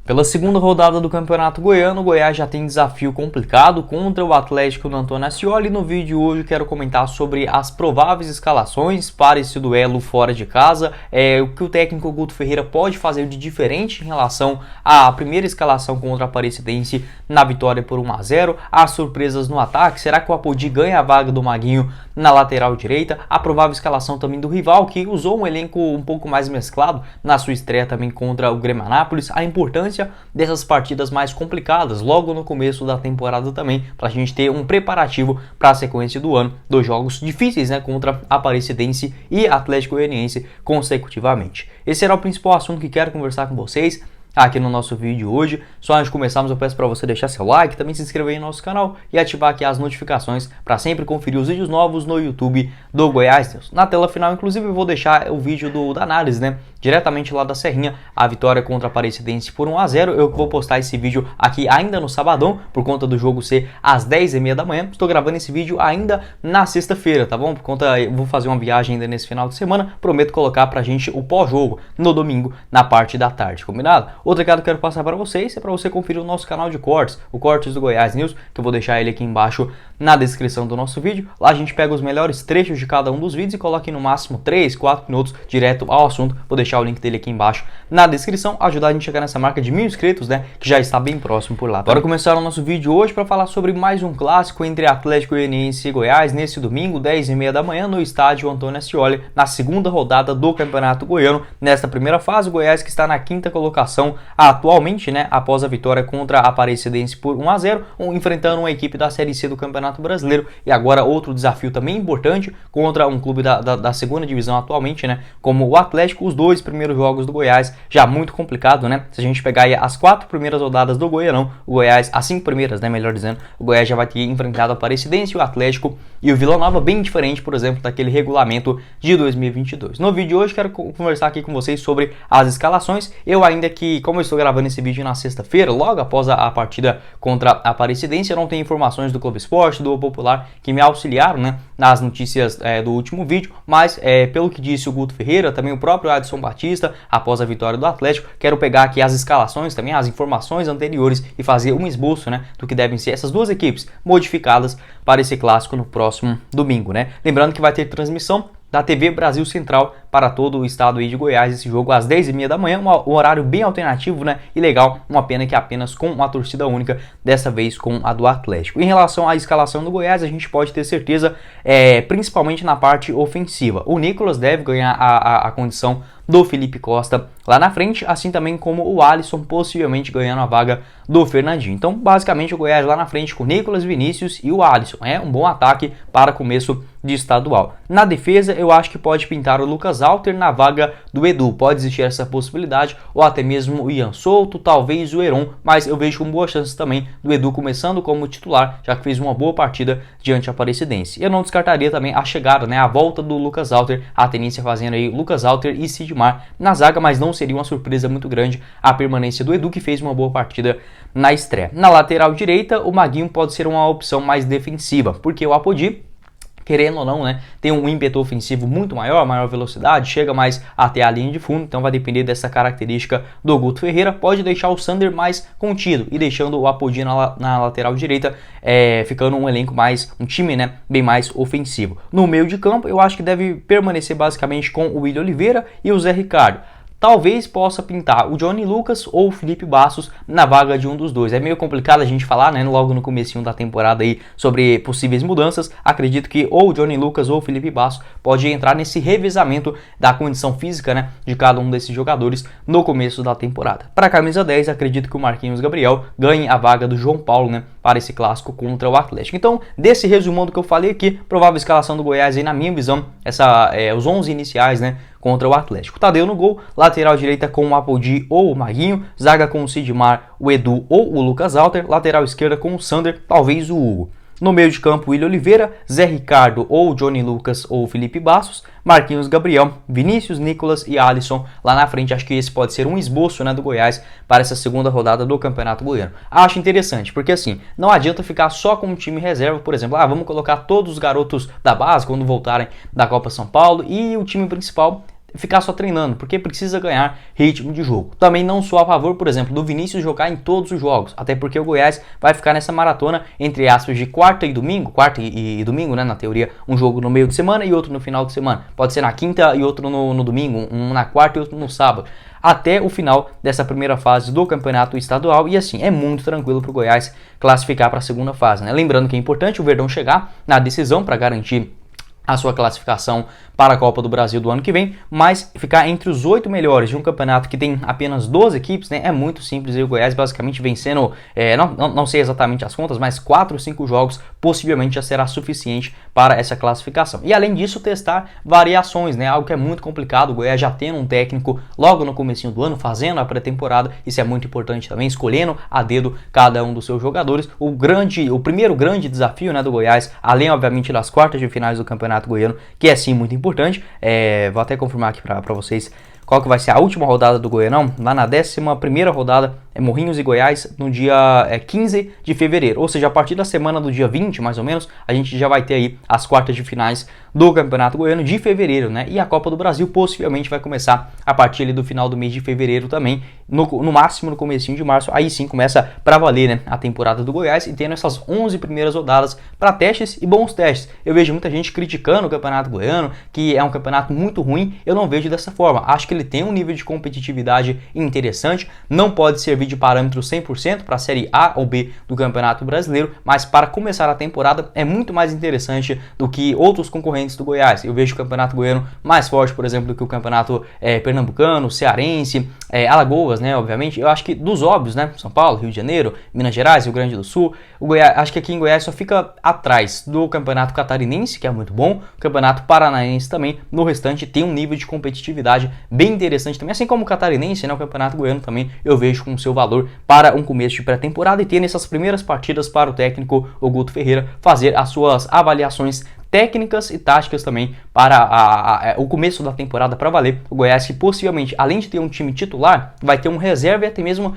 Pela segunda rodada do Campeonato Goiano, o Goiás já tem desafio complicado contra o Atlético do Antônio Ascioli. No vídeo de hoje eu quero comentar sobre as prováveis escalações para esse duelo fora de casa, o que o técnico Guto Ferreira pode fazer de diferente em relação à primeira escalação contra a Aparecidense na vitória por 1-0, as surpresas no ataque, será que o Apodi ganha a vaga do Maguinho na lateral direita, a provável escalação também do rival, que usou um elenco um pouco mais mesclado na sua estreia também contra o Grêmio Anápolis, a importância dessas partidas mais complicadas logo no começo da temporada também, para a gente ter um preparativo para a sequência do ano, dos jogos difíceis, contra Aparecidense e Atlético Goianiense consecutivamente. Esse era o principal assunto que quero conversar com vocês aqui no nosso vídeo de hoje. Só antes de começarmos, eu peço para você deixar seu like, também se inscrever aí no nosso canal e ativar aqui as notificações para sempre conferir os vídeos novos no YouTube do Goiás News. Na tela final, inclusive, eu vou deixar o vídeo da análise, diretamente lá da Serrinha, a vitória contra a Aparecidense por 1-0. Eu vou postar esse vídeo aqui ainda no sabadão, por conta do jogo ser às 10h30 da manhã. Estou gravando esse vídeo ainda na sexta-feira, tá bom? Por conta, eu vou fazer uma viagem ainda nesse final de semana. Prometo colocar pra gente o pós-jogo no domingo, na parte da tarde, combinado? Outro recado que eu quero passar para vocês é para você conferir o nosso canal de cortes, o Cortes do Goiás News, que eu vou deixar ele aqui embaixo na descrição do nosso vídeo. Lá a gente pega os melhores trechos de cada um dos vídeos e coloca em no máximo 3, 4 minutos direto ao assunto. Vou deixar o link dele aqui embaixo na descrição, ajudar a gente a chegar nessa marca de 1000 inscritos, que já está bem próximo por lá. Bora começar o nosso vídeo hoje para falar sobre mais um clássico entre Atlético Goianiense e Goiás, nesse domingo, 10h30 da manhã, no estádio Antônio Ascioli, na segunda rodada do Campeonato Goiano. Nesta primeira fase, o Goiás, que está na quinta colocação atualmente, após a vitória contra a Aparecidense por 1-0, enfrentando uma equipe da Série C do Campeonato Brasileiro, e agora outro desafio também importante contra um clube da segunda divisão atualmente, como o Atlético. Os dois primeiros jogos do Goiás já muito complicado, se a gente pegar aí as 4 primeiras rodadas do Goianão, o Goiás, as 5 primeiras, melhor dizendo, o Goiás já vai ter enfrentado a Aparecidense, o Atlético e o Vila Nova, bem diferente, por exemplo, daquele regulamento de 2022. No vídeo de hoje quero conversar aqui com vocês sobre as escalações. Eu ainda que, como eu estou gravando esse vídeo na sexta-feira, logo após a partida contra a Aparecidense, eu não tenho informações do Clube Esporte, do Popular, que me auxiliaram, nas notícias do último vídeo, mas pelo que disse o Guto Ferreira, também o próprio Adson Batista, após a vitória do Atlético, quero pegar aqui as escalações também, as informações anteriores e fazer um esboço, do que devem ser essas duas equipes modificadas para esse clássico no próximo domingo, Lembrando que vai ter transmissão da TV Brasil Central para todo o estado aí de Goiás, esse jogo às 10h30 da manhã, um horário bem alternativo, e legal, uma pena que apenas com uma torcida única, dessa vez com a do Atlético. Em relação à escalação do Goiás, a gente pode ter certeza, principalmente na parte ofensiva, o Nicolas deve ganhar a condição do Felipe Costa lá na frente, assim também como o Alisson, possivelmente ganhando a vaga do Fernandinho. Então, basicamente, o Goiás lá na frente com o Nicolas, Vinícius e o Alisson. É um bom ataque para começo de estadual. Na defesa, eu acho que pode pintar o Lucas Alter na vaga do Edu. Pode existir essa possibilidade, ou até mesmo o Ian Souto, talvez o Heron, mas eu vejo com boas chances também do Edu começando como titular, já que fez uma boa partida diante da Aparecidense. Eu não descartaria também a chegada, a volta do Lucas Alter, a tendência fazendo aí Lucas Alter e Sidmar na zaga, mas não seria uma surpresa muito grande a permanência do Edu, que fez uma boa partida na estreia. Na lateral direita, o Maguinho pode ser uma opção mais defensiva, porque o Apodi, querendo ou não, tem um ímpeto ofensivo muito maior velocidade, chega mais até a linha de fundo, então vai depender dessa característica do Guto Ferreira. Pode deixar o Sander mais contido e deixando o Apodi na lateral direita, ficando um elenco um time, bem mais ofensivo. No meio de campo, eu acho que deve permanecer basicamente com o William Oliveira e o Zé Ricardo. Talvez possa pintar o Johnny Lucas ou o Felipe Bastos na vaga de um dos dois. É meio complicado a gente falar, logo no comecinho da temporada aí sobre possíveis mudanças. Acredito que ou o Johnny Lucas ou o Felipe Bastos pode entrar nesse revezamento da condição física, de cada um desses jogadores no começo da temporada. Para a camisa 10, acredito que o Marquinhos Gabriel ganhe a vaga do João Paulo, para esse clássico contra o Atlético. Então, desse resumão do que eu falei aqui, provável escalação do Goiás aí, na minha visão, os 11 iniciais, contra o Atlético. Tadeu no gol, lateral direita com o Apodi ou o Maguinho, zaga com o Sidmar, o Edu ou o Lucas Alter, lateral esquerda com o Sander, talvez o Hugo. No meio de campo, William Oliveira, Zé Ricardo ou Johnny Lucas ou Felipe Bastos, Marquinhos Gabriel, Vinícius, Nicolas e Alisson lá na frente. Acho que esse pode ser um esboço, do Goiás para essa segunda rodada do Campeonato Goiano. Acho interessante, porque assim, não adianta ficar só com um time reserva, por exemplo, vamos colocar todos os garotos da base quando voltarem da Copa São Paulo e o time principal ficar só treinando, porque precisa ganhar ritmo de jogo. Também não sou a favor, por exemplo, do Vinícius jogar em todos os jogos, até porque o Goiás vai ficar nessa maratona, entre aspas, de quarta e domingo, né, na teoria, um jogo no meio de semana e outro no final de semana. Pode ser na quinta e outro no domingo, um na quarta e outro no sábado, até o final dessa primeira fase do campeonato estadual, e assim, é muito tranquilo para o Goiás classificar para a segunda fase, né? Lembrando que é importante o Verdão chegar na decisão para garantir a sua classificação para a Copa do Brasil do ano que vem, mas ficar entre os 8 melhores de um campeonato que tem apenas 12 equipes, né, é muito simples. E o Goiás basicamente vencendo, não sei exatamente as contas, mas 4 ou 5 jogos possivelmente já será suficiente para essa classificação. E além disso, testar variações, né, algo que é muito complicado. O Goiás já tendo um técnico logo no comecinho do ano, fazendo a pré-temporada, isso é muito importante também, escolhendo a dedo cada um dos seus jogadores. O primeiro grande desafio, né, do Goiás, além obviamente das quartas de finais do Campeonato Goiano, que é sim muito importante. Vou até confirmar aqui para vocês qual que vai ser a última rodada do Goianão. Lá na 11ª rodada, Morrinhos e Goiás, no dia 15 de fevereiro. Ou seja, a partir da semana do dia 20, mais ou menos, a gente já vai ter aí as quartas de finais do Campeonato Goiano de fevereiro, né? E a Copa do Brasil possivelmente vai começar a partir ali do final do mês de fevereiro também, no máximo no comecinho de março. Aí sim começa para valer, né, a temporada do Goiás, e tendo essas 11 primeiras rodadas para testes e bons testes. Eu vejo muita gente criticando o Campeonato Goiano, que é um campeonato muito ruim. Eu não vejo dessa forma. Acho que ele tem um nível de competitividade interessante, não pode servir de parâmetro 100% para a Série A ou B do Campeonato Brasileiro, mas para começar a temporada é muito mais interessante do que outros concorrentes do Goiás. Eu vejo o Campeonato Goiano mais forte, por exemplo, do que o Campeonato Pernambucano, Cearense, Alagoas, né, obviamente. Eu acho que dos óbvios, né, São Paulo, Rio de Janeiro, Minas Gerais, Rio Grande do Sul, o Goiás, acho que aqui em Goiás só fica atrás do Campeonato Catarinense, que é muito bom, o Campeonato Paranaense também. No restante tem um nível de competitividade bem interessante também, assim como o Catarinense, né, o Campeonato Goiano também eu vejo com seu valor para um começo de pré-temporada, e ter nessas primeiras partidas para o técnico Guto Ferreira fazer as suas avaliações técnicas e táticas também para o começo da temporada para valer. O Goiás, que possivelmente, além de ter um time titular, vai ter um reserva e até mesmo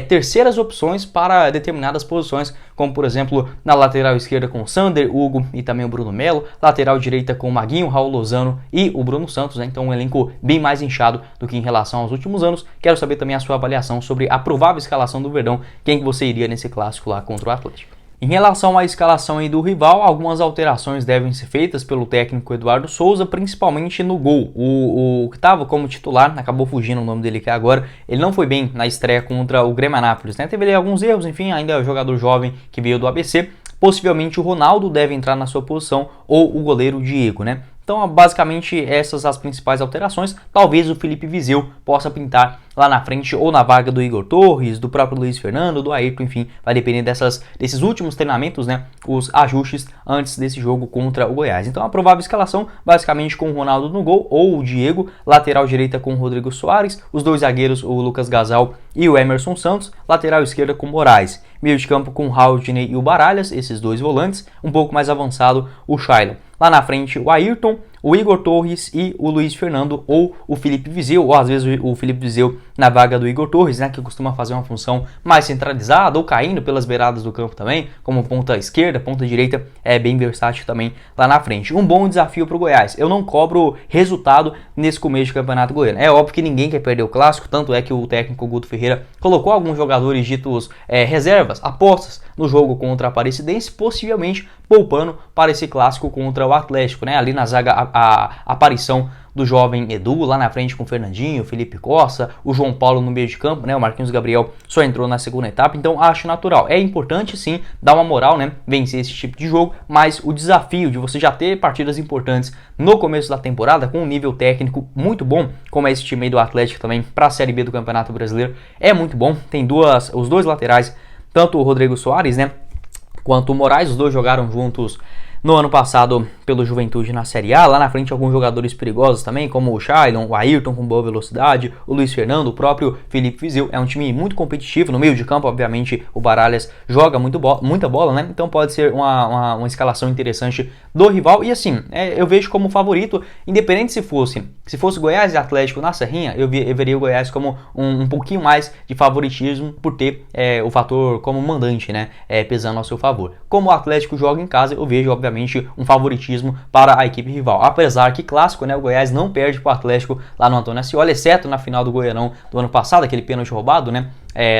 terceiras opções para determinadas posições, como por exemplo na lateral esquerda com o Sander, Hugo e também o Bruno Melo, lateral direita com o Maguinho, Raul Lozano e o Bruno Santos, né? Então um elenco bem mais inchado do que em relação aos últimos anos. Quero saber também a sua avaliação sobre a provável escalação do Verdão, quem que você iria nesse clássico lá contra o Atlético. Em relação à escalação aí do rival, algumas alterações devem ser feitas pelo técnico Eduardo Souza, principalmente no gol. O que estava como titular, acabou fugindo o nome dele aqui agora, ele não foi bem na estreia contra o Grêmio Anápolis, né? Teve ali alguns erros, enfim, ainda é um jogador jovem que veio do ABC. Possivelmente o Ronaldo deve entrar na sua posição, ou o goleiro Diego, né? Então, basicamente, essas as principais alterações. Talvez o Felipe Viseu possa pintar lá na frente, ou na vaga do Igor Torres, do próprio Luiz Fernando, do Ayrton, enfim, vai depender desses últimos treinamentos, né, os ajustes antes desse jogo contra o Goiás. Então, a provável escalação, basicamente com o Ronaldo no gol, ou o Diego, lateral direita com o Rodrigo Soares, os dois zagueiros, o Lucas Gasal e o Emerson Santos, lateral esquerda com Moraes, meio de campo com o Haldney e o Baralhas, esses dois volantes, um pouco mais avançado o Shailon. Lá na frente o Ayrton, o Igor Torres e o Luiz Fernando, ou o Felipe Viseu, ou às vezes o Felipe Viseu na vaga do Igor Torres, né, que costuma fazer uma função mais centralizada, ou caindo pelas beiradas do campo também, como ponta esquerda, ponta direita, é bem versátil também lá na frente. Um bom desafio para o Goiás. Eu não cobro resultado nesse começo de campeonato goiano. É óbvio que ninguém quer perder o clássico, tanto é que o técnico Guto Ferreira colocou alguns jogadores ditos reservas, apostas, no jogo contra a Aparecidense, possivelmente poupando para esse clássico contra o Atlético, né? Ali na zaga a aparição do jovem Edu, lá na frente com o Fernandinho, Felipe Costa, o João Paulo no meio de campo, né? O Marquinhos Gabriel só entrou na segunda etapa, então acho natural. É importante sim dar uma moral, né? Vencer esse tipo de jogo, mas o desafio de você já ter partidas importantes no começo da temporada, com um nível técnico muito bom, como é esse time aí do Atlético também, para a Série B do Campeonato Brasileiro, é muito bom. Tem os dois laterais, tanto o Rodrigo Soares, né, quanto o Moraes, os dois jogaram juntos no ano passado pelo Juventude na Série A. Lá na frente alguns jogadores perigosos também, como o Shailon, o Ayrton com boa velocidade, o Luiz Fernando, o próprio Felipe Viseu. É um time muito competitivo. No meio de campo, obviamente, o Baralhas joga muita bola, né? Então pode ser uma escalação interessante do rival. E assim, eu vejo como favorito, independente se fosse Goiás e Atlético na Serrinha, eu veria o Goiás como um pouquinho mais de favoritismo por ter o fator como mandante, né? Pesando ao seu favor. Como o Atlético joga em casa, eu vejo, obviamente, obviamente, um favoritismo para a equipe rival. Apesar que clássico, né, o Goiás não perde para o Atlético lá no Antônio Ascioli, exceto na final do Goianão do ano passado, aquele pênalti roubado, né?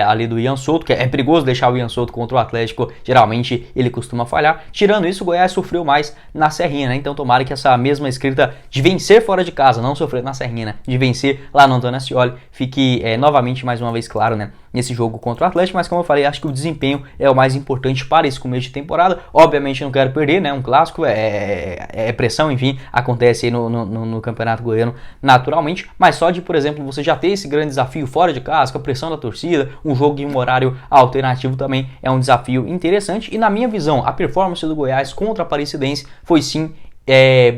Ali do Ian Souto, que é perigoso deixar o Ian Souto contra o Atlético, geralmente ele costuma falhar. Tirando isso, o Goiás sofreu mais na Serrinha, né? Então tomara que essa mesma escrita de vencer fora de casa, não sofrer na Serrinha, né? De vencer lá no Antônio Ascioli, fique novamente, mais uma vez, claro, né? Nesse jogo contra o Atlético, mas como eu falei, acho que o desempenho é o mais importante para esse começo de temporada. Obviamente não quero perder, né? Um clássico, é pressão, enfim, acontece aí no Campeonato Goiano naturalmente, mas só de, por exemplo, você já ter esse grande desafio fora de casa, com a pressão da torcida, um jogo em um horário alternativo também é um desafio interessante. E na minha visão, a performance do Goiás contra a Aparecidense foi sim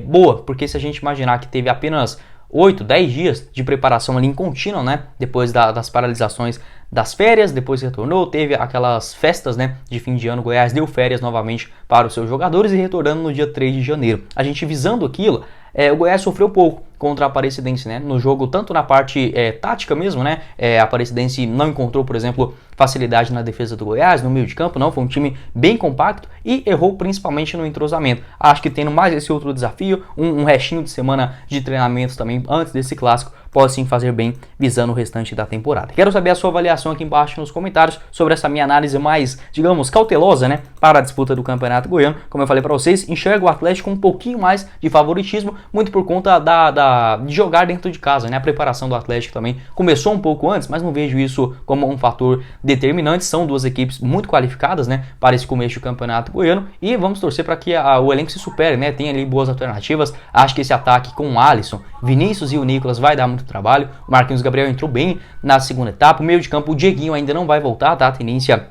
boa, porque se a gente imaginar que teve apenas 8, 10 dias de preparação ali em contínuo, né? Depois das paralisações das férias, depois retornou, teve aquelas festas, né, de fim de ano, Goiás deu férias novamente para os seus jogadores e retornando no dia 3 de janeiro. A gente visando aquilo, o Goiás sofreu pouco contra a Aparecidense, né, no jogo, tanto na parte tática mesmo, né, a Aparecidense não encontrou, por exemplo, facilidade na defesa do Goiás, no meio de campo, não, foi um time bem compacto e errou principalmente no entrosamento. Acho que tendo mais esse outro desafio, um restinho de semana de treinamentos também antes desse clássico, pode sim fazer bem visando o restante da temporada. Quero saber a sua avaliação aqui embaixo nos comentários sobre essa minha análise mais, digamos, cautelosa, né, para a disputa do Campeonato Goiano. Como eu falei para vocês, enxergo o Atlético com um pouquinho mais de favoritismo, muito por conta de jogar dentro de casa, né, a preparação do Atlético também começou um pouco antes, mas não vejo isso como um fator determinante. São duas equipes muito qualificadas, né, para esse começo do Campeonato Goiano e vamos torcer para que o elenco se supere, né, tem ali boas alternativas. Acho que esse ataque com o Alisson, Vinícius e o Nicolas vai dar muito trabalho. O Marquinhos Gabriel entrou bem na segunda etapa. O meio de campo, o Dieguinho ainda não vai voltar, tá? A tendência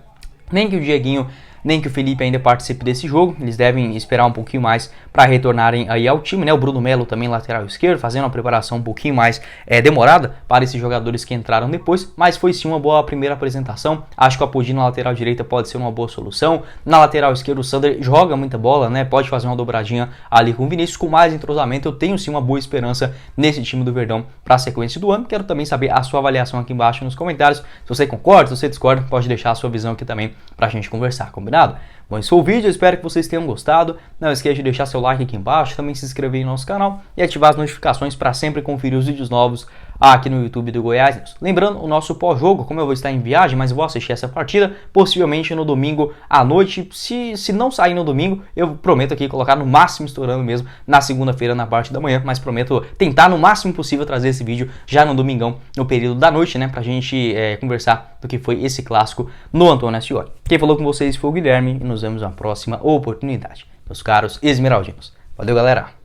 nem que o Dieguinho nem que o Felipe ainda participe desse jogo. Eles devem esperar um pouquinho mais para retornarem aí ao time, né? O Bruno Melo também lateral esquerdo, fazendo uma preparação um pouquinho mais demorada para esses jogadores que entraram depois, mas foi sim uma boa primeira apresentação. Acho que o Apodi na lateral direita pode ser uma boa solução. Na lateral esquerda o Sander joga muita bola, né? Pode fazer uma dobradinha ali com o Vinícius, com mais entrosamento. Eu tenho sim uma boa esperança nesse time do Verdão para a sequência do ano. Quero também saber a sua avaliação aqui embaixo nos comentários. Se você concorda, se você discorda, pode deixar a sua visão aqui também para a gente conversar, combinado? Bom, esse foi o vídeo, eu espero que vocês tenham gostado. Não esqueça de deixar seu like aqui embaixo, também se inscrever no nosso canal e ativar as notificações para sempre conferir os vídeos novos aqui no YouTube do Goiás News. Lembrando, o nosso pós-jogo, como eu vou estar em viagem, mas vou assistir essa partida, possivelmente no domingo à noite. Se não sair no domingo, eu prometo aqui colocar no máximo estourando mesmo na segunda-feira na parte da manhã, mas prometo tentar no máximo possível trazer esse vídeo já no domingão, no período da noite, né, pra gente conversar do que foi esse clássico no Antônio Ascioli. Quem falou com vocês foi o Guilherme e nos vemos na próxima oportunidade. Meus caros esmeraldinos. Valeu, galera!